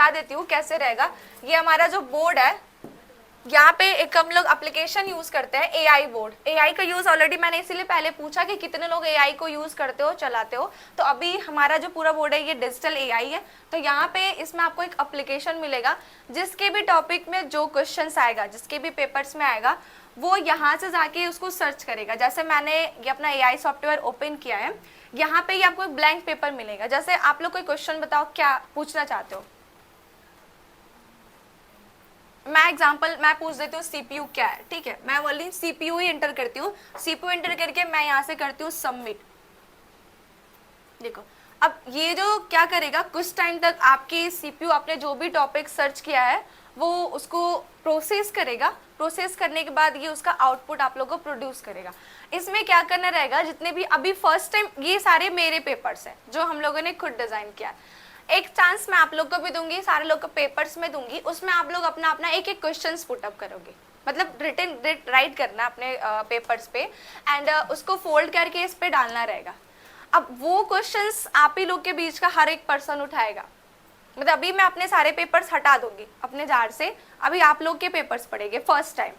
बता देती हूँ कैसे रहेगा। ये हमारा जो बोर्ड है, यहाँ पे एक हम लोग एप्लीकेशन यूज करते हैं एआई बोर्ड। एआई का यूज ऑलरेडी मैंने इसीलिए पहले पूछा कि कितने लोग एआई को यूज करते हो, चलाते हो। तो अभी हमारा जो पूरा बोर्ड है ये डिजिटल एआई है। तो यहाँ पे इसमें आपको एक एप्लीकेशन मिलेगा, जिसके भी टॉपिक में जो क्वेश्चंस आएगा, जिसके भी पेपर्स में आएगा, वो यहाँ से जाके उसको सर्च करेगा। जैसे मैंने ये अपना एआई सॉफ्टवेयर ओपन किया है, यहाँ पे ही आपको एक ब्लैंक पेपर मिलेगा। जैसे आप लोग कोई क्वेश्चन बताओ, क्या पूछना चाहते हो? मैं पूछ देती हूँ सीपीयू क्या है, ठीक है। मैं बोली सीपीयू ही एंटर करती हूँ। सीपीयू एंटर करके मैं यहाँ से करती हूँ सबमिट। देखो अब ये जो क्या करेगा, कुछ टाइम तक आपके सीपीयू आपने जो भी टॉपिक सर्च किया है वो उसको प्रोसेस करेगा। प्रोसेस करने के बाद ये उसका आउटपुट आप लोगों को प्रोड्यूस करेगा। इसमें क्या करना रहेगा, जितने भी अभी फर्स्ट टाइम, ये सारे मेरे पेपर्स हैं जो हम लोगों ने खुद डिजाइन किया है। एक चांस मैं आप लोग को भी दूंगी, सारे लोग को पेपर्स में दूंगी, उसमें आप लोग अपना अपना एक एक क्वेश्चन पुटअप करोगे, मतलब रिटन राइट करना अपने पेपर्स पे, एंड उसको फोल्ड करके इस पे डालना रहेगा। अब वो क्वेश्चंस आप ही लोग के बीच का हर एक पर्सन उठाएगा। मतलब अभी मैं अपने सारे पेपर्स हटा दूंगी अपने जार से, अभी आप लोग के पेपर्स पढ़ेंगे फर्स्ट टाइम,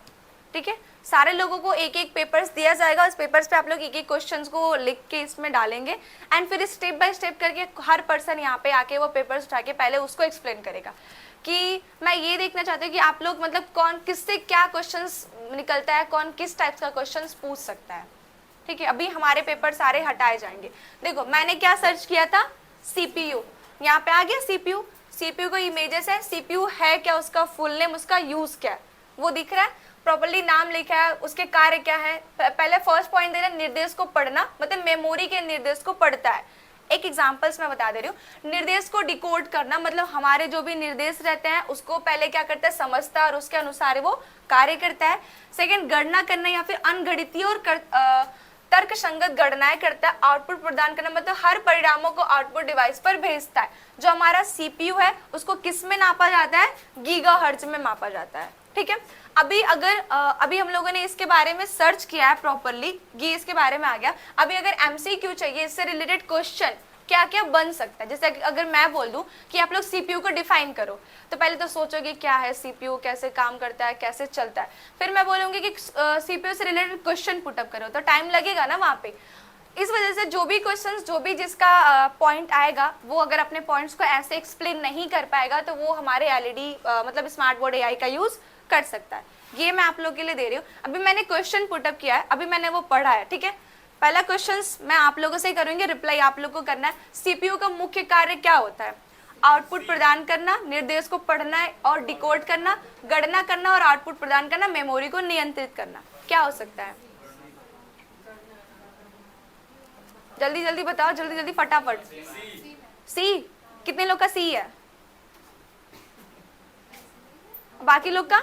ठीक है। सारे लोगों को एक एक पेपर्स दिया जाएगा, उस पेपर्स पे आप लोग एक एक क्वेश्चंस को लिख के इसमें डालेंगे, एंड फिर स्टेप बाय स्टेप करके हर पर्सन यहाँ पे आके वो पेपर्स उठा के पहले उसको एक्सप्लेन करेगा कि मैं ये देखना चाहती हूँ कि आप लोग मतलब कौन किससे क्या क्वेश्चंस निकलता है, कौन किस टाइप का क्वेश्चंस पूछ सकता है, ठीक है। अभी हमारे पेपर सारे हटाए जाएंगे। देखो मैंने क्या सर्च किया था, सीपीयू, यहाँ पे आ गया सीपीयू। सीपीयू को इमेजेस है, सीपीयू है क्या, उसका फुल नेम, उसका यूज क्या है वो दिख रहा है, प्रॉपर्ली नाम लिखा है, उसके कार्य क्या है। पहले फर्स्ट पॉइंट दे रहा है निर्देश को पढ़ना, मतलब मेमोरी के निर्देश को पढ़ता है। एक एग्जांपल्स मैं बता दे रही हूँ। निर्देश को डिकोड करना, मतलब हमारे जो भी निर्देश रहते हैं उसको पहले क्या करता है, समझता है और उसके अनुसार वो कार्य करता है। सेकेंड, गणना करना या फिर अनगणितीय और तर्क संगत गणनाएं करता है। आउटपुट प्रदान करना, मतलब हर परिणामों को आउटपुट डिवाइस पर भेजता है। जो हमारा सीपीयू है उसको किस में नापा जाता है, गीगाहर्ट्ज में मापा जाता है, ठीक है। अभी हम लोगों ने इसके बारे में सर्च किया है प्रॉपरली, ये इसके बारे में आ गया। अभी अगर एमसीक्यू चाहिए, इससे रिलेटेड क्वेश्चन क्या क्या बन सकता है, जैसे अगर मैं बोल दूं कि आप लोग सीपीयू को डिफाइन करो, तो पहले तो सोचोगे क्या है सीपीयू, कैसे काम करता है, कैसे चलता है। फिर मैं बोलूंगी कि सीपीयू से रिलेटेड क्वेश्चन पुटअप करो, तो टाइम लगेगा ना वहाँ पे। इस वजह से जो भी क्वेश्चंस, जो भी जिसका पॉइंट आएगा, वो अगर अपने पॉइंट्स को ऐसे एक्सप्लेन नहीं कर पाएगा तो वो हमारे एलईडी मतलब स्मार्ट बोर्ड एआई का यूज कर सकता है। ये मैं आप लोग के लिए दे रही हूँ। अभी मैंने क्वेश्चन पुटअप किया है, अभी मैंने वो पढ़ा है, ठीक है। पहला क्वेश्चंस मैं आप लोगों से करूंगी, रिप्लाई आप लोग को करना है। सीपीयू का मुख्य कार्य क्या होता है? आउटपुट प्रदान करना, निर्देश को पढ़ना और डिकोड करना, गणना करना और आउटपुट प्रदान करना, मेमोरी को नियंत्रित करना। क्या हो सकता है? जल्दी जल्दी बताओ, जल्दी जल्दी फटाफट। सी। कितने लोग का सी है? बाकी लोग का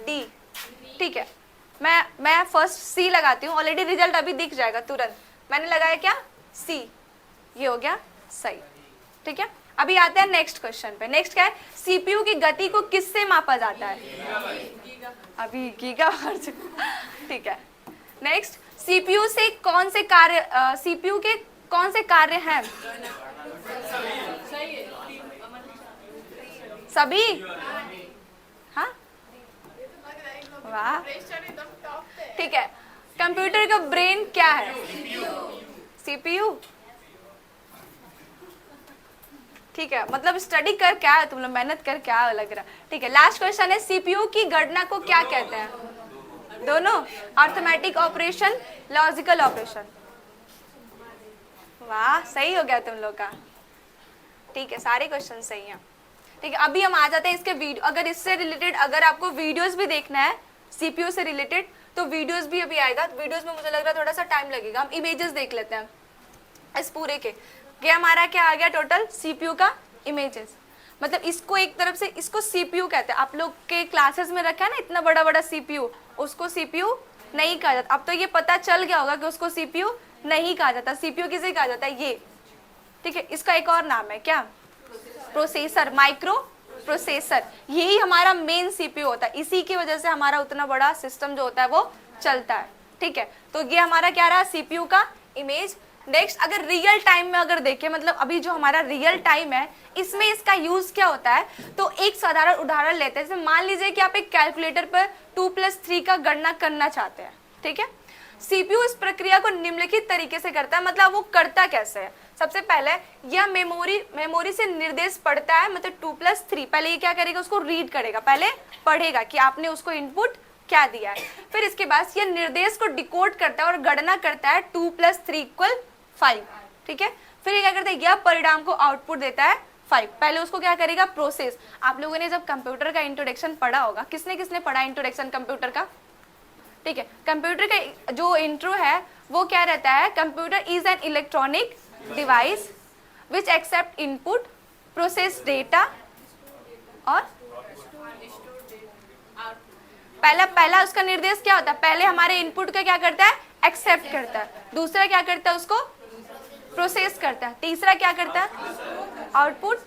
डी, ठीक है। मैं फर्स्ट सी लगाती हूँ, ऑलरेडी रिजल्ट अभी दिख जाएगा तुरंत। मैंने लगाया क्या? सी। ये हो गया सही, ठीक है। अभी आते हैं नेक्स्ट क्वेश्चन पे। नेक्स्ट क्या है? सीपीयू की गति को किससे मापा जाता है? अभी गीगाहर्ट्ज, ठीक है। नेक्स्ट, सीपीयू से कौन से कार्य, सीपीयू के कौन से कार्य हैं? सभी? हाँ, वाह, ठीक है। कंप्यूटर का ब्रेन क्या है? सीपीयू, ठीक है। मतलब स्टडी कर क्या है तुम लोग, मेहनत कर क्या लग रहा है, ठीक है। लास्ट क्वेश्चन है, सीपीयू की गणना को क्या कहते हैं? दोनों, अर्थमेटिक ऑपरेशन, लॉजिकल ऑपरेशन। वाह, सही हो गया तुम लोग का, ठीक है। सारे क्वेश्चन सही हैं, ठीक है। अभी हम आ जाते हैं इसके वीडियो। अगर इससे रिलेटेड अगर आपको वीडियोस भी देखना है सीपीयू से रिलेटेड, तो वीडियोस भी अभी आएगा। वीडियोस में मुझे लग रहा है थोड़ा सा टाइम लगेगा। हम इमेजेस देख लेते हैं इस पूरे के। ये हमारा क्या आ गया टोटल? सीपीयू का इमेजेस। मतलब इसको एक तरफ से, इसको सीपीयू कहते हैं। आप लोग के क्लासेस में रखा है ना इतना बड़ा बड़ा सीपीयू, उसको सीपीयू नहीं कहा जाता। अब तो ये पता चल गया होगा कि उसको सीपीयू नहीं कहा जाता। सीपीयू किसे कहा जाता है? ये, ठीक है। इसका एक और नाम है क्या? Processor, micro processor. यही हमारा मेन सीपीयू होता है। इसी की वजह से हमारा उतना बड़ा सिस्टम जो होता है वो चलता है, ठीक है। तो ये हमारा क्या रहा? सीपीयू का इमेज। नेक्स्ट, अगर रियल टाइम में अगर देखें, मतलब अभी जो हमारा रियल टाइम है इसमें इसका यूज क्या होता है, तो एक साधारण उदाहरण लेते हैं। जैसे मान लीजिए कि आप एक कैलकुलेटर पर 2+3 का गणना करना चाहते हैं, ठीक है। सीपीयू इस प्रक्रिया को निम्नलिखित तरीके से करता है, मतलब वो करता कैसे है। सबसे पहले यह मेमोरी से निर्देश पढ़ता है, मतलब 2+3, पहले ये क्या करेगा, उसको रीड करेगा, पहले पढ़ेगा कि आपने उसको इनपुट क्या दिया है। फिर इसके बाद यह निर्देश को डिकोड करता है और गणना करता है 2+3 = 5, ठीक है। फिर ये क्या करता है, यह परिणाम को आउटपुट देता है 5। पहले उसको क्या करेगा, प्रोसेस। आप लोगों ने जब कंप्यूटर का इंट्रोडक्शन पढ़ा होगा, किसने किसने पढ़ा इंट्रोडक्शन कंप्यूटर का, ठीक है। कंप्यूटर का जो इंट्रो है वो क्या रहता है, computer is an electronic device which accept input, process data और पहला उसका निर्देश क्या होता है, पहले हमारे इनपुट का क्या करता है, एक्सेप्ट करता है। दूसरा क्या करता है, उसको प्रोसेस करता है। तीसरा क्या करता है, आउटपुट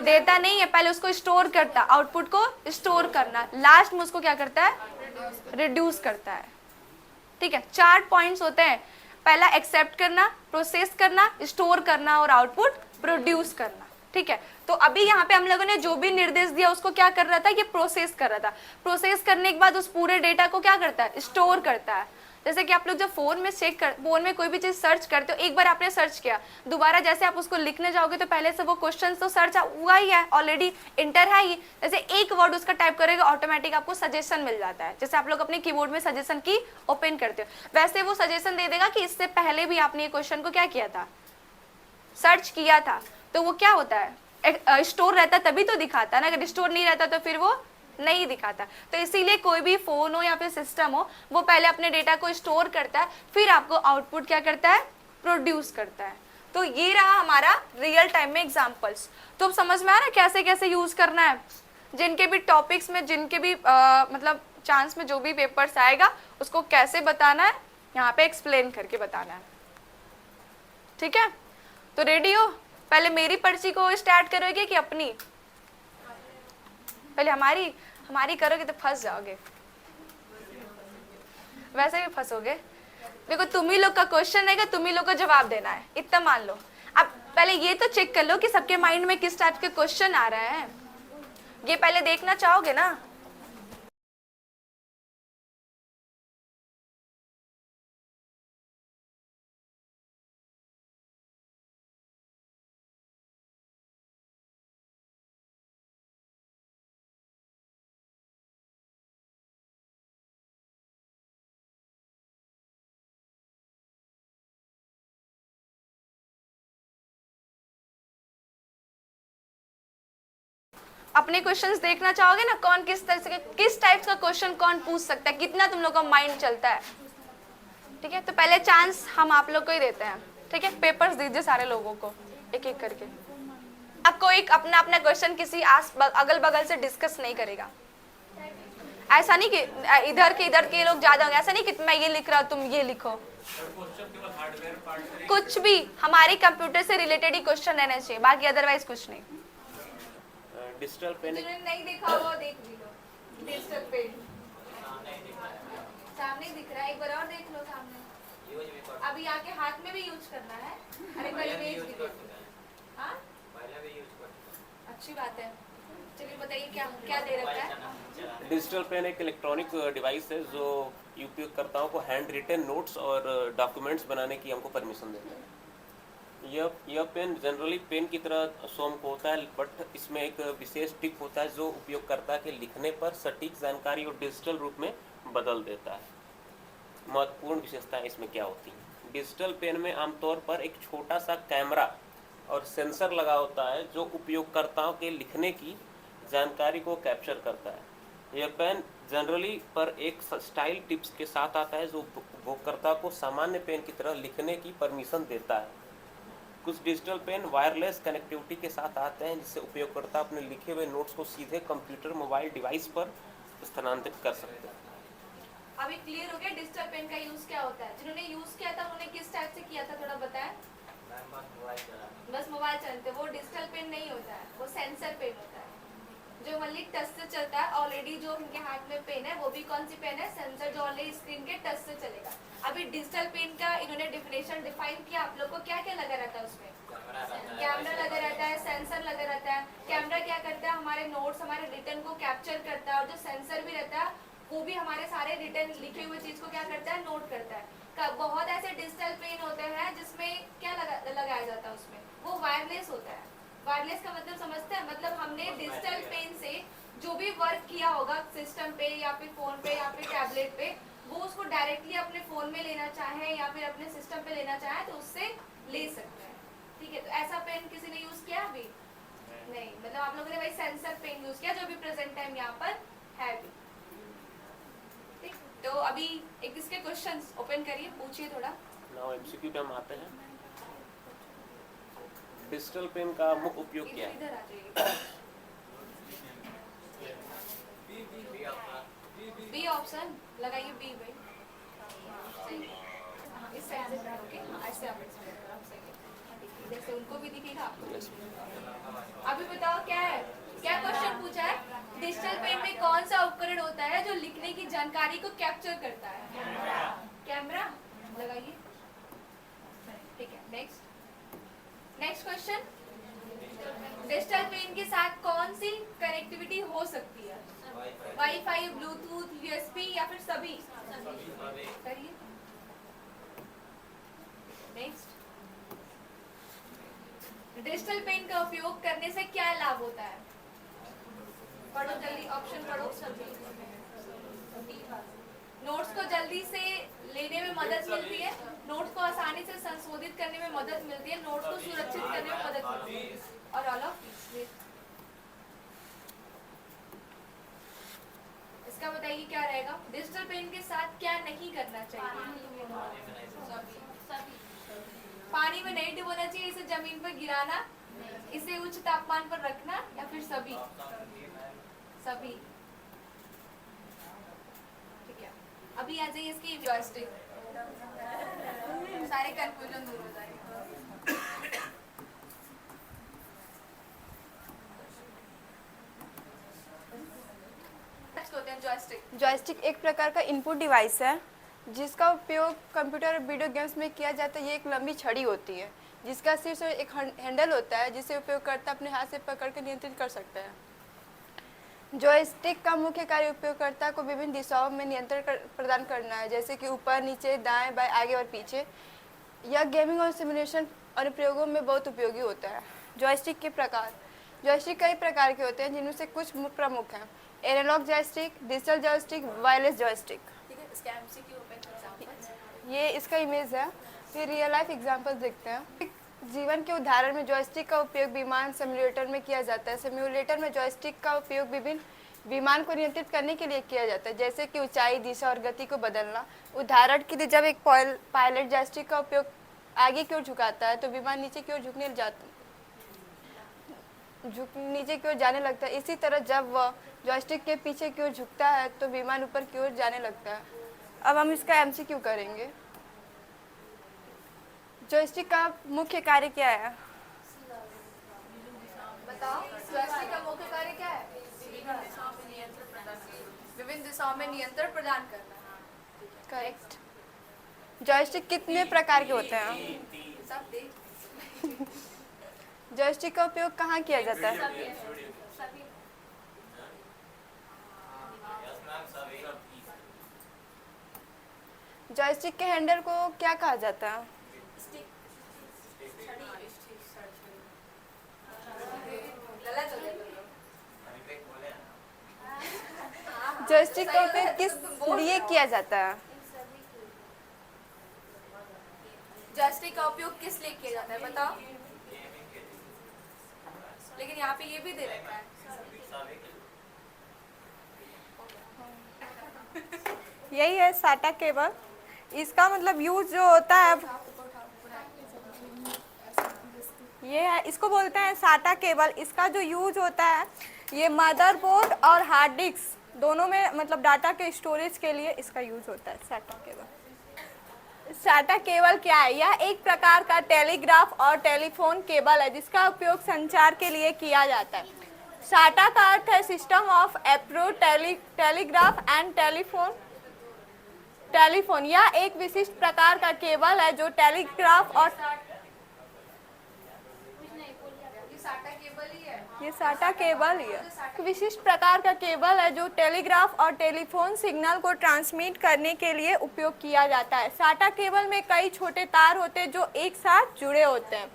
देता नहीं है, पहले उसको स्टोर करता है, आउटपुट को स्टोर करना। लास्ट में उसको क्या करता है, रिड्यूस करता है, ठीक है। 4 पॉइंट्स होते हैं, पहला एक्सेप्ट करना, प्रोसेस करना, स्टोर करना और आउटपुट प्रोड्यूस करना, ठीक है। तो अभी यहाँ पे हम लोगों ने जो भी निर्देश दिया उसको क्या कर रहा था, ये प्रोसेस कर रहा था। प्रोसेस करने के बाद उस पूरे डेटा को क्या करता है, स्टोर करता है। जैसे कि आप लोग जब फोन में कोई भी चीज सर्च करते हो, एक बार आपने सर्च किया, दोबारा जैसे आप उसको लिखने जाओगे तो पहले से वो क्वेश्चन तो सर्च हुआ ही है, ऑलरेडी इंटर है ही। जैसे एक वर्ड उसका टाइप करेगा, ऑटोमेटिक आपको सजेशन मिल जाता है। जैसे आप लोग अपने कीबोर्ड में सजेशन की ओपन करते हो, वैसे वो सजेशन दे देगा कि इससे पहले भी आपने ये क्वेश्चन को क्या किया था, सर्च किया था। तो वो क्या होता है, स्टोर रहता तभी तो दिखाता है ना, अगर स्टोर नहीं रहता तो फिर वो नहीं दिखाता। तो इसीलिए कोई भी फोन हो या फिर सिस्टम हो, वो पहले अपने डेटा को स्टोर करता है, फिर आपको आउटपुट क्या करता है, प्रोड्यूस करता है। तो ये रहा हमारा रियल टाइम में एग्जांपल्स। तो अब समझ में आ रहा है कैसे कैसे यूज करना है। जिनके भी टॉपिक्स में, जिनके भी मतलब चांस में जो भी पेपर्स आएगा उसको कैसे बताना है, यहाँ पे एक्सप्लेन करके बताना है, ठीक है। तो रेडी हो, पहले मेरी पर्ची को स्टार्ट करोगे कि अपनी, पहले हमारी करोगे तो फंस जाओगे, वैसे भी फंसोगे। देखो तुम ही लोग का क्वेश्चन रहेगा, तुम ही लोग को जवाब देना है, इतना मान लो। अब पहले ये तो चेक कर लो कि सबके माइंड में किस टाइप के क्वेश्चन आ रहे हैं, ये पहले देखना चाहोगे ना। अपने क्वेश्चंस देखना चाहोगे ना, कौन किस टाइप का क्वेश्चन कौन पूछ सकता है, कितना तुम लोग का माइंड चलता है, ठीक है। तो पहले चांस हम आप लोग को ही देते हैं, ठीक है। पेपर्स दीजिए सारे लोगों को एक एक करके। अब कोई अपना अपना क्वेश्चन किसी अगल बगल से डिस्कस नहीं करेगा। ऐसा नहीं कि इधर के लोग ज्यादा होंगे, ऐसा नहीं कि मैं ये लिख रहा हूँ तुम ये लिखो। कुछ भी हमारी कंप्यूटर से रिलेटेड ही क्वेश्चन रहना चाहिए, बाकी अदरवाइज कुछ नहीं। डिजिटल पेन नहीं देखा वो देख भी लो, डिजिटल पेन सामने दिख रहा है, एक बार और देख लो सामने। अभी आके हाथ में भी यूज करना है। अरे पहले भेज भी दो। हाँ अच्छी बात है, चलिए बताइए क्या क्या दे रखा है। डिजिटल पेन एक इलेक्ट्रॉनिक डिवाइस है जो उपयोगकर्ताओं को हैंड रिटन नोट्स और डॉक्यूमेंट्स बनाने की हमको परमिशन देता है। यह पेन जनरली पेन की तरह सोम को होता है, बट इसमें एक विशेष टिप होता है जो उपयोगकर्ता के लिखने पर सटीक जानकारी और डिजिटल रूप में बदल देता है। महत्वपूर्ण विशेषताएं इसमें क्या होती हैं। डिजिटल पेन में आमतौर पर एक छोटा सा कैमरा और सेंसर लगा होता है जो उपयोगकर्ताओं के लिखने की जानकारी को कैप्चर करता है। यह पेन जनरली पर एक स्टाइल टिप्स के साथ आता है जो उपयोगकर्ता को सामान्य पेन की तरह लिखने की परमिशन देता है। कुछ डिजिटल पेन वायरलेस कनेक्टिविटी के साथ आते हैं जिससे उपयोगकर्ता अपने लिखे हुए नोट्स को सीधे कंप्यूटर मोबाइल डिवाइस पर स्थानांतरित कर सकते हैं। अभी क्लियर हो गया डिजिटल पेन का यूज क्या होता है। जिन्होंने यूज किया था उन्होंने किस टाइप से किया था, थोड़ा बताएं। बस मोबाइल चलाते, वो डिजिटल पेन नहीं होता है, वो सेंसर पेन होता है जो ओनली टच से चलता है। ऑलरेडी जो इनके हाथ में पेन है वो भी कौन सी पेन है, सेंसर जो ऑलरेडी स्क्रीन के टच से चलेगा। अभी डिजिटल पेन का इन्होंने डिफिनेशन डिफाइन किया, आप लोग को क्या क्या लगा रहता है उसमें, कैमरा लगा रहता है, सेंसर लगा रहता है। कैमरा क्या करता है, हमारे नोट्स हमारे रिटर्न को कैप्चर करता है, और जो सेंसर भी रहता है वो भी हमारे सारे रिटर्न लिखे हुए चीज को क्या करता है, नोट करता है। बहुत ऐसे डिजिटल पेन होते हैं जिसमें क्या लगाया जाता है, उसमें वो वायरलेस होता है। वायरलेस का मतलब समझते हैं, मतलब हमने डिजिटल पेन से जो भी वर्क किया होगा सिस्टम पे या फिर फोन पे या फिर टैबलेट पे, वो उसको डायरेक्टली अपने फोन में लेना चाहे या फिर अपने सिस्टम पे लेना चाहे तो उससे ले सकते हैं। ठीक है, तो ऐसा पेन किसी ने यूज किया अभी नहीं, मतलब आप लोगों ने वही सेंसर पेन यूज किया जो भी प्रेजेंट टाइम यहाँ पर है भी। ठीक, तो अभी एक इसके क्वेश्चंस ओपन करिए, पूछिए थोड़ा। नाउ एमसीक्यू पे हम आते हैं। डिजिटल पेन का मुख्य उपयोग क्या है? इधर आ जाइए। बी ऑप्शन लगाइए, बी भाई सही है। हाँ, इस साइड से ओके, हाँ ऐसे आप सही है, इधर से उनको भी दिखेगा आपको। अभी बताओ क्या है, क्या क्वेश्चन पूछा है, डिजिटल पेन में कौन सा उपकरण होता है जो लिखने की जानकारी को कैप्चर करता है? कैमरा लगाइए, ठीक है। नेक्स्ट क्वेश्चन, डिजिटल पेन के साथ कौन सी कनेक्टिविटी हो सकती है? वाईफाई, ब्लूटूथ, यूएसबी या फिर सभी? करिए। नेक्स्ट, डिजिटल पेन का उपयोग करने से क्या लाभ होता है? पढ़ो जल्दी, ऑप्शन पढ़ो। नोट्स को जल्दी से लेने में मदद मिलती है, नोट्स को आसानी से संशोधित करने में मदद मिलती है, नोट्स को सुरक्षित करने में मदद मिलती है, और ऑल ऑफ दिस। इसका बताइए क्या रहेगा, डिजिटल पेन के साथ क्या नहीं करना चाहिए? पानी में नहीं डुबोना चाहिए, इसे जमीन पर गिराना, इसे उच्च तापमान पर रखना, या फिर सभी? सभी, ठीक है। अभी आ जाइए इसकी जॉयस्टिक, सारे कंफ्यूजन दूर हो जाएंगे। जॉयस्टिक एक प्रकार का इनपुट डिवाइस है जिसका उपयोग कंप्यूटर और वीडियो गेम्स में किया जाता है। ये एक लंबी छड़ी होती है जिसका शीर्ष एक हैंडल होता है जिसे उपयोगकर्ता अपने हाथ से पकड़ कर नियंत्रित कर सकता है। जॉयस्टिक का मुख्य कार्य उपयोगकर्ता को विभिन्न दिशाओं में नियंत्रण प्रदान करना है, जैसे कि ऊपर, नीचे, दाएं, बाएं, आगे और पीछे। यह गेमिंग और सिमुलेशन अनुप्रयोगों में बहुत उपयोगी होता है। जॉयस्टिक के प्रकार, जॉयस्टिक कई प्रकार के होते हैं जिनमें से कुछ प्रमुख हैं: analogue joystick, digital joystick, wireless joystick. ये इसका इमेज है, फिर रियल लाइफ एग्जांपल देखते हैं। जीवन के उदाहरण में जॉयस्टिक का उपयोग विमान सिम्युलेटर में किया जाता है। सिम्युलेटर में जॉयस्टिक का उपयोग विभिन्न विमान को नियंत्रित करने के लिए किया जाता है, जैसे कि ऊंचाई, दिशा और गति को बदलना। उदाहरण के लिए जब एक पायलट जॉयस्टिक का उपयोग आगे की ओर झुकाता है तो विमान नीचे की ओर नीचे की ओर जाने लगता है। इसी तरह जब वह जॉयस्टिक के पीछे की ओर झुकता है तो विमान ऊपर की ओर जाने लगता है। अब हम इसका एमसीक्यू करेंगे। जॉयस्टिक का मुख्य कार्य क्या है? बताओ, जॉयस्टिक का मुख्य कार्य क्या है? विभिन्न दिशाओं में नियंत्रण प्रदान करना। करेक्ट। जॉयस्टिक कितने प्रकार के होते हैं? सब देख। जॉयस्टिक का उपयोग कहाँ किया जाता है? जॉयस्टिक के हैंडल को क्या कहा जाता है? जॉयस्टिक का उपयोग किस लिए किया जाता है? जॉयस्टिक का उपयोग किस लिए किया जाता है बताओ? लेकिन यहाँ पे ये भी दे रखा है। यही है साटा केबल। इसका मतलब यूज जो होता है ये है, इसको बोलते हैं साटा केबल। इसका जो यूज होता है ये मदरबोर्ड और हार्ड डिस्क दोनों में मतलब डाटा के स्टोरेज के लिए इसका यूज होता है साटा केबल। साटा केबल क्या है? यह एक प्रकार का टेलीग्राफ और टेलीफोन केबल है जिसका उपयोग संचार के लिए किया जाता है। साटा का अर्थ है system of approach telegraph and telephone. यह एक विशिष्ट प्रकार का केबल है जो टेलीग्राफ और ये साटा केबल ही है। एक विशिष्ट प्रकार का केबल है जो टेलीग्राफ और टेलीफोन सिग्नल को ट्रांसमिट करने के लिए उपयोग किया जाता है। साटा केबल में कई छोटे तार होते हैं जो एक साथ जुड़े होते हैं।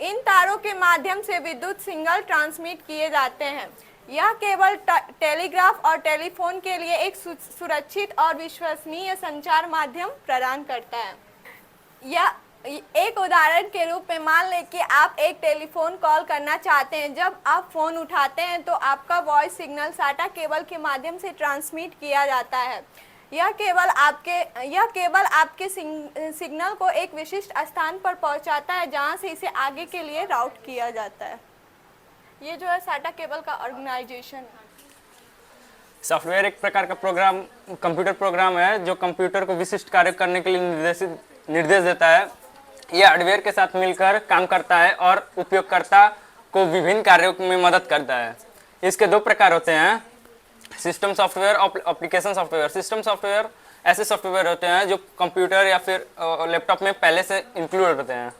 इन तारों के माध्यम से विद्युत सिग्नल ट्रांसमिट किए जाते हैं। यह केबल टेलीग्राफ और टेलीफोन के लिए एक सुरक्षित और विश्वसनीय संचार माध्यम प्रदान करता है। यह एक उदाहरण के रूप में मान लें कि आप एक टेलीफोन कॉल करना चाहते हैं। जब आप फ़ोन उठाते हैं तो आपका वॉइस सिग्नल साटा केबल के माध्यम से ट्रांसमिट किया जाता है। यह केबल आपके सिग्नल को एक विशिष्ट स्थान पर पहुंचाता है जहां से इसे आगे के लिए राउट किया जाता है। ये जो है साटा केबल का ऑर्गेनाइजेशन है। सॉफ्टवेयर एक प्रकार का कंप्यूटर प्रोग्राम है जो कंप्यूटर को विशिष्ट कार्य करने के लिए निर्देश देता है। यह हार्डवेयर के साथ मिलकर काम करता है और उपयोगकर्ता को विभिन्न कार्यों में मदद करता है। इसके दो प्रकार होते हैं, सिस्टम सॉफ्टवेयर और एप्लीकेशन सॉफ्टवेयर। सिस्टम सॉफ्टवेयर ऐसे सॉफ्टवेयर होते हैं जो कंप्यूटर या फिर लैपटॉप में पहले से इंक्लूड होते हैं।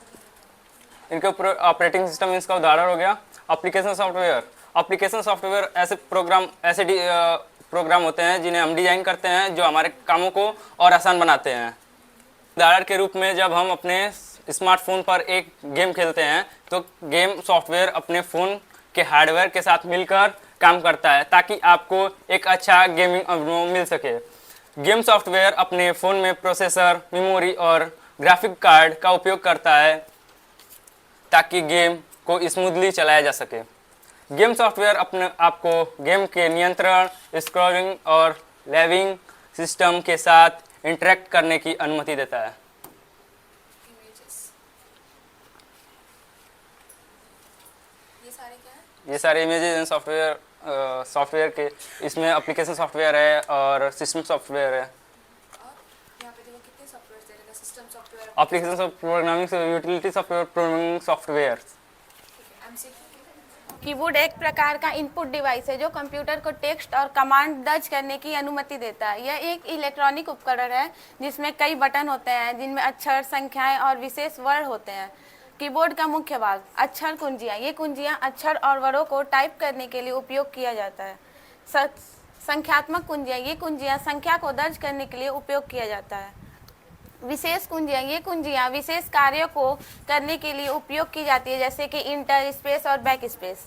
इनके ऊपर ऑपरेटिंग सिस्टम इसका उदाहरण हो गया। एप्लीकेशन सॉफ्टवेयर ऐसे प्रोग्राम होते हैं जिन्हें हम डिजाइन करते हैं जो हमारे कामों को और आसान बनाते हैं। उदाहरण के रूप में जब हम अपने स्मार्टफोन पर एक गेम खेलते हैं तो गेम सॉफ्टवेयर अपने फ़ोन के हार्डवेयर के साथ मिलकर काम करता है ताकि आपको एक अच्छा गेमिंग अनुभव मिल सके। गेम सॉफ्टवेयर अपने फ़ोन में प्रोसेसर, मेमोरी और ग्राफिक कार्ड का उपयोग करता है ताकि गेम को स्मूथली चलाया जा सके। गेम सॉफ्टवेयर आपको गेम के नियंत्रण, स्क्रॉलिंग और लेवलिंग सिस्टम के साथ इंटरेक्ट करने की अनुमति देता है। ये सारे इमेजेस एंड सॉफ्टवेयर के इसमें एप्लीकेशन सॉफ्टवेयर है और सिस्टम सॉफ्टवेयर है। एप्लीकेशन सॉफ्टवेयर प्रोग्रामिंग से utility software programming software. Keyboard एक प्रकार का इनपुट डिवाइस है जो कंप्यूटर को टेक्स्ट और कमांड दर्ज करने की अनुमति देता है। यह एक इलेक्ट्रॉनिक उपकरण है जिसमें कई बटन होते हैं जिनमें अक्षर, संख्याएं और विशेष वर्ण होते हैं। कीबोर्ड का मुख्य भाग अक्षर कुंजियां। ये कुंजियां अक्षर और वर्णों को टाइप करने के लिए उपयोग किया जाता है। संख्यात्मक कुंजियां। ये कुंजियां संख्या को दर्ज करने के लिए उपयोग किया जाता है। विशेष कुंजियां। ये कुंजियां विशेष कार्यों को करने के लिए उपयोग की जाती है जैसे कि इंटर स्पेस और बैक स्पेस।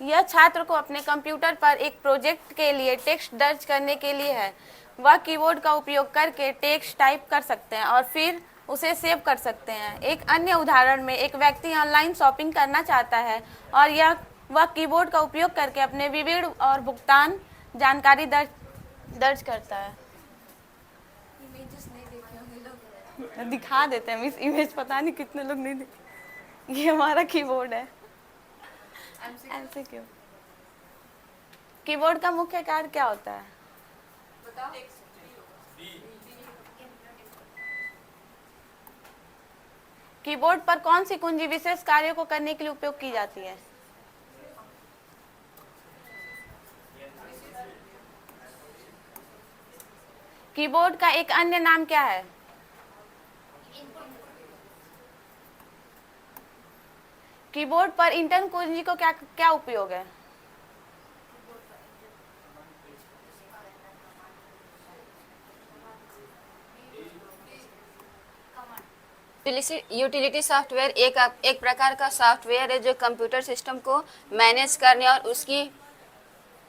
यह छात्र को अपने कंप्यूटर पर एक प्रोजेक्ट के लिए टेक्स्ट दर्ज करने के लिए है। वह कीबोर्ड का उपयोग करके टेक्स्ट टाइप कर सकते हैं और फिर उसे सेव कर सकते हैं। एक अन्य उदाहरण में एक व्यक्ति ऑनलाइन शॉपिंग करना चाहता है और वह कीबोर्ड का उपयोग करके अपने विवरण और भुगतान जानकारी दर्ज करता है। दिखा देते हैं मिस इमेज, पता नहीं कितने लोग नहीं देखे। ये हमारा कीबोर्ड है। MCQ। कीबोर्ड का मुख्य कार्य क्या होता है? कीबोर्ड पर कौन सी कुंजी विशेष कार्यों को करने के लिए उपयोग की जाती है? कीबोर्ड का एक अन्य नाम क्या है? कीबोर्ड पर इंटर कुंजी को क्या उपयोग है? यूटिलिटी सॉफ्टवेयर एक प्रकार का सॉफ्टवेयर है जो कंप्यूटर सिस्टम को मैनेज करने और उसकी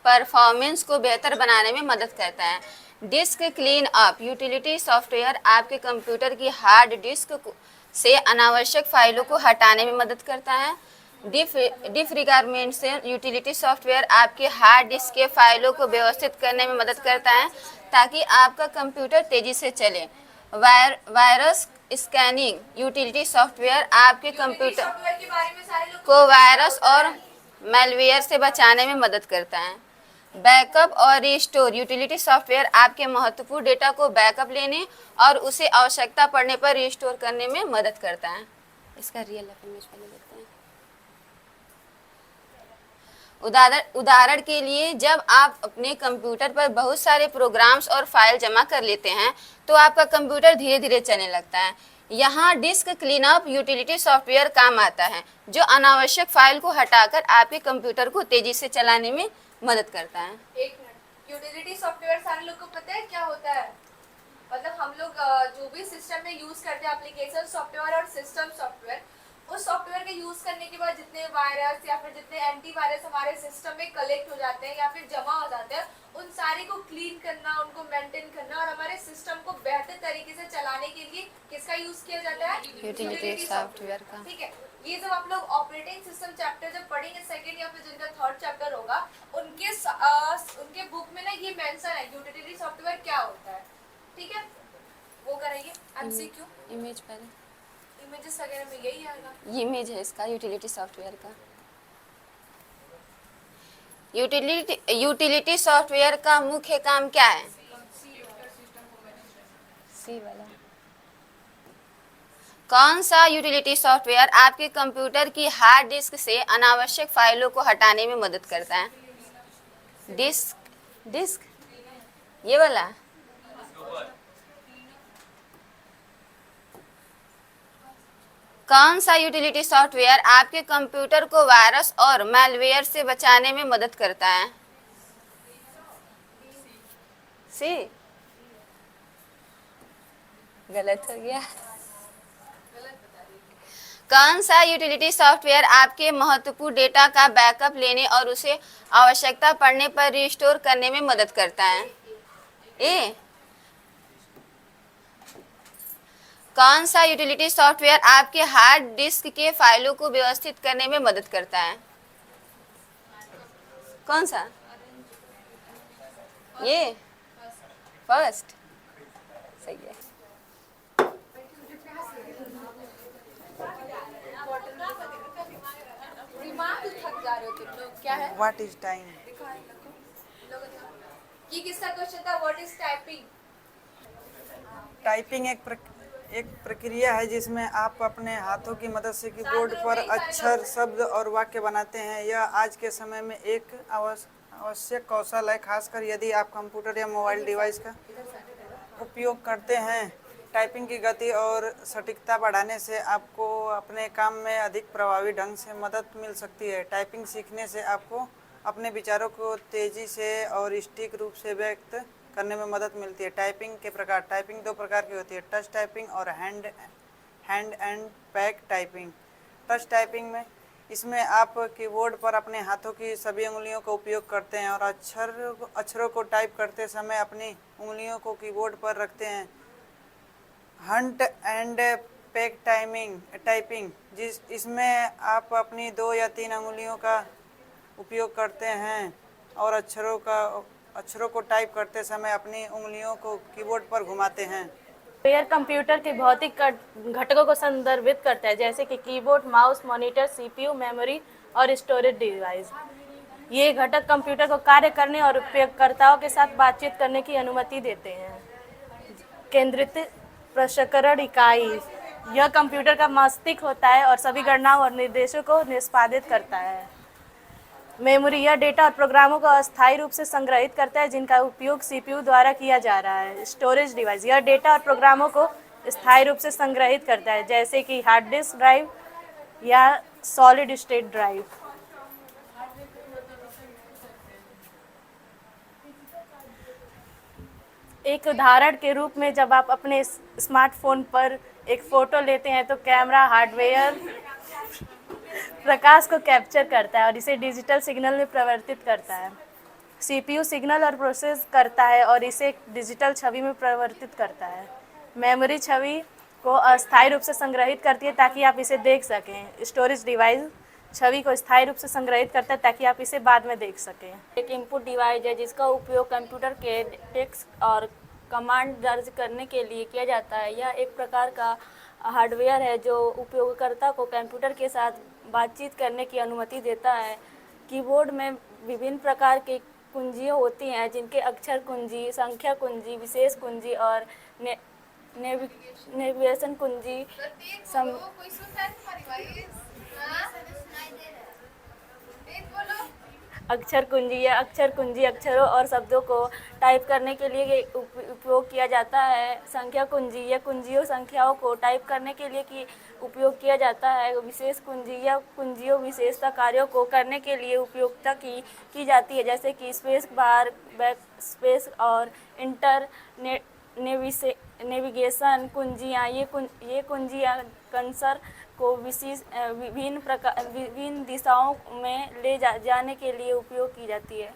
परफॉर्मेंस को बेहतर बनाने में मदद करता है। Disc clean up. Utility software आपके कंप्यूटर की हार्ड डिस्क से अनावश्यक फाइलों को हटाने में मदद करता है। डिफ्रेगमेंटेशन। यूटिलिटी सॉफ्टवेयर आपके हार्ड डिस्क के फाइलों को व्यवस्थित करने में मदद करता है ताकि आपका कंप्यूटर तेजी से चले। Virus scanning. यूटिलिटी सॉफ्टवेयर आपके कंप्यूटर को वायरस और मैलवेयर से बचाने में मदद करता है। बैकअप और रिस्टोर। यूटिलिटी सॉफ्टवेयर आपके महत्वपूर्ण डेटा को बैकअप लेने और उसे आवश्यकता पड़ने पर रिस्टोर करने में मदद करता है। इसका रियल इमेज पहले देखते हैं। उदाहरण के लिए जब आप अपने कंप्यूटर पर बहुत सारे प्रोग्राम्स और फाइल जमा कर लेते हैं तो आपका कंप्यूटर धीरे धीरे चलने लगता है। यहाँ डिस्क क्लीनअप यूटिलिटी सॉफ्टवेयर काम आता है जो अनावश्यक फाइल को हटाकर आपके कंप्यूटर को तेजी से चलाने में मदद करता है। एक मिनट, यूटिलिटी सॉफ्टवेयर सारे लोग को पता है क्या होता है? मतलब हम लोग जो भी सिस्टम में यूज करते हैं एप्लीकेशन सॉफ्टवेयर और सिस्टम सॉफ्टवेयर, उस सॉफ्टवेयर के यूज करने के बाद जितने वायरस या फिर जितने एंटीवायरस हमारे सिस्टम में कलेक्ट हो जाते हैं या फिर जमा हो जाते हैं, उन सारे को क्लीन करना, उनको मेंटेन करना और हमारे सिस्टम को बेहतर तरीके से चलाने के लिए किसका यूज किया जाता है? यूटिलिटी सॉफ्टवेयर का। ठीक है, ये जब आप लोग ऑपरेटिंग सिस्टम चैप्टर जब पढ़ेंगे सेकंड या फिर जिनका थर्ड चैप्टर होगा, उनके बुक में ना ये मेंशन है यूटिलिटी सॉफ्टवेयर क्या होता है। ठीक है, वो करेंगे एमसीक्यू। इमेज पहले, इमेजेस वगैरह में यही आएगा। ये इमेज है इसका यूटिलिटी सॉफ्टवेयर का। यूटिलिटी सॉफ्टवेयर का मुख्य काम क्या है? सी वाला। कौन सा यूटिलिटी सॉफ्टवेयर आपके कंप्यूटर की हार्ड डिस्क से अनावश्यक फाइलों को हटाने में मदद करता है? डिस्क ये वाला। कौन सा यूटिलिटी सॉफ्टवेयर आपके कंप्यूटर को वायरस और मैलवेयर से बचाने में मदद करता है? सी गलत हो गया। कौन सा यूटिलिटी सॉफ्टवेयर आपके महत्वपूर्ण डेटा का बैकअप लेने और उसे आवश्यकता पड़ने पर रिस्टोर करने में मदद करता है? ए। कौन सा यूटिलिटी सॉफ्टवेयर आपके हार्ड डिस्क के फाइलों को व्यवस्थित करने में मदद करता है? कौन सा? ये फर्स्ट सही है। दिमाग थक जा रहे हो तुम लोग, क्या है? What is time? ये किसका क्वेश्चन था? What is typing? टाइपिंग एक प्रक्रिया है जिसमें आप अपने हाथों की मदद से कीबोर्ड पर अक्षर, शब्द और वाक्य बनाते हैं। यह आज के समय में एक आवश्यक कौशल है, खासकर यदि आप कंप्यूटर या मोबाइल डिवाइस का उपयोग करते हैं। टाइपिंग की गति और सटीकता बढ़ाने से आपको अपने काम में अधिक प्रभावी ढंग से मदद मिल सकती है। टाइपिंग सीखने से आपको अपने विचारों को तेज़ी से और सटीक रूप से व्यक्त करने में मदद मिलती है। टाइपिंग के प्रकार। टाइपिंग दो प्रकार की होती है, टच टाइपिंग और hand and pad typing. Touch typing में इसमें आप कीबोर्ड पर अपने हाथों की सभी उंगलियों का उपयोग करते हैं और अक्षरों को टाइप करते समय अपनी उंगलियों को कीबोर्ड पर रखते हैं। हंट एंड पैड टाइपिंग इसमें आप अपनी 2 या 3 उंगलियों का उपयोग करते हैं और अक्षरों को टाइप करते समय अपनी उंगलियों को कीबोर्ड पर घुमाते हैं। सॉफ्टवेयर कंप्यूटर के भौतिक घटकों को संदर्भित करता है, जैसे कि keyboard, mouse, monitor, CPU, memory और स्टोरेज डिवाइस। ये घटक कंप्यूटर को कार्य करने और उपयोगकर्ताओं के साथ बातचीत करने की अनुमति देते हैं। केंद्रित प्रसंस्करण इकाई, यह कंप्यूटर का मस्तिष्क होता है और सभी गणनाओं और निर्देशों को निष्पादित करता है। मेमोरी, यह डेटा और प्रोग्रामों को अस्थायी रूप से संग्रहित करता है जिनका उपयोग सीपीयू द्वारा किया जा रहा है। स्टोरेज डिवाइस, यह डेटा और प्रोग्रामों को स्थायी रूप से संग्रहित करता है, जैसे कि हार्ड डिस्क ड्राइव या सॉलिड स्टेट ड्राइव। एक उदाहरण के रूप में, जब आप अपने स्मार्टफोन पर एक फ़ोटो लेते हैं तो कैमरा हार्डवेयर प्रकाश को कैप्चर करता है और इसे डिजिटल सिग्नल में परिवर्तित करता है। सीपीयू सिग्नल और प्रोसेस करता है और इसे डिजिटल छवि में परिवर्तित करता है। मेमोरी छवि को अस्थायी रूप से संग्रहित करती है ताकि आप इसे देख सकें। स्टोरेज डिवाइस छवि को स्थायी रूप से संग्रहित करता है ताकि आप इसे बाद में देख सकें। एक इनपुट डिवाइस है जिसका उपयोग कंप्यूटर के टेक्स्ट और कमांड दर्ज करने के लिए किया जाता है। यह एक प्रकार का हार्डवेयर है जो उपयोगकर्ता को कंप्यूटर के साथ बातचीत करने की अनुमति देता है। कीबोर्ड में विभिन्न प्रकार की कुंजियाँ होती हैं, जिनके अक्षर कुंजी, संख्या कुंजी, विशेष कुंजी और नेविगेशन कुंजी, अक्षर कुंजी या अक्षर कुंजी अक्षरों और शब्दों को टाइप करने के लिए उपयोग किया जाता है। संख्या कुंजी या कुंजियों संख्याओं को टाइप करने के लिए उपयोग किया जाता है। विशेष कुंजी या कुंजियों विशेषता कार्यों को करने के लिए उपयोगिता की जाती है, जैसे कि स्पेस बार, बैक स्पेस और इंटर नेविगेशन कुंजियाँ। ये कुंजियाँ कर्सर को विभिन्न दिशाओं में ले जाने के लिए उपयोग की जाती है।